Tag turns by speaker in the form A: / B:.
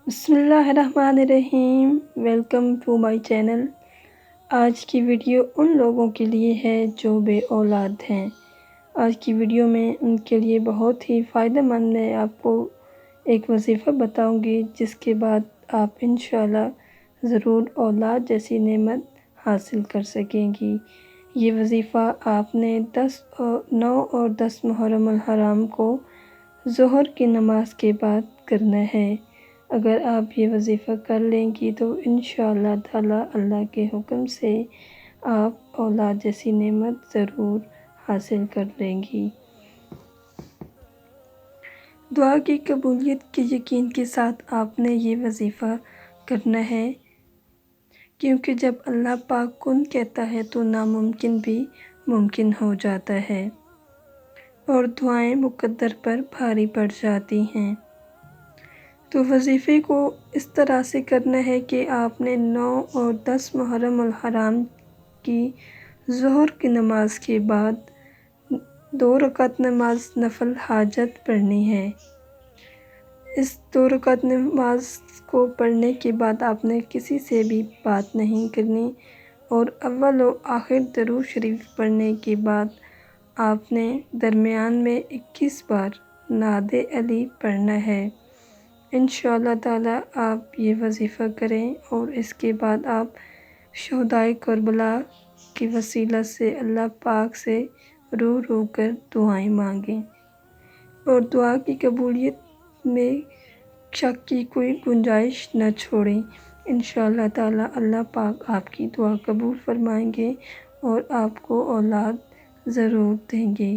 A: بسم اللہ الرحمن الرحیم، ویلکم ٹو مائی چینل۔ آج کی ویڈیو ان لوگوں کے لیے ہے جو بے اولاد ہیں۔ آج کی ویڈیو میں ان کے لیے بہت ہی فائدہ مند ہے۔ آپ کو ایک وظیفہ بتاؤں گی جس کے بعد آپ انشاءاللہ ضرور اولاد جیسی نعمت حاصل کر سکیں گی۔ یہ وظیفہ آپ نے 9 اور 10 محرم الحرام کو ظہر کی نماز کے بعد کرنا ہے۔ اگر آپ یہ وظیفہ کر لیں گی تو انشاءاللہ تعالی اللہ کے حکم سے آپ اولاد جیسی نعمت ضرور حاصل کر لیں گی۔ دعا کی قبولیت کے یقین کے ساتھ آپ نے یہ وظیفہ کرنا ہے، کیونکہ جب اللہ پاک کن کہتا ہے تو ناممکن بھی ممکن ہو جاتا ہے اور دعائیں مقدر پر بھاری پڑ جاتی ہیں۔ تو وظیفے کو اس طرح سے کرنا ہے کہ آپ نے 9 اور 10 محرم الحرام کی ظہر کی نماز کے بعد 2 رکعت نماز نفل حاجت پڑھنی ہے۔ اس 2 رکعت نماز کو پڑھنے کے بعد آپ نے کسی سے بھی بات نہیں کرنی اور اول و آخر درود شریف پڑھنے کے بعد آپ نے درمیان میں 21 بار نعت علی پڑھنا ہے۔ انشاءاللہ تعالی آپ یہ وظیفہ کریں اور اس کے بعد آپ شہدائے کربلا کے وسیلہ سے اللہ پاک سے رو رو کر دعائیں مانگیں اور دعا کی قبولیت میں شک کی کوئی گنجائش نہ چھوڑیں۔ انشاءاللہ تعالی اللہ پاک آپ کی دعا قبول فرمائیں گے اور آپ کو اولاد ضرور دیں گے۔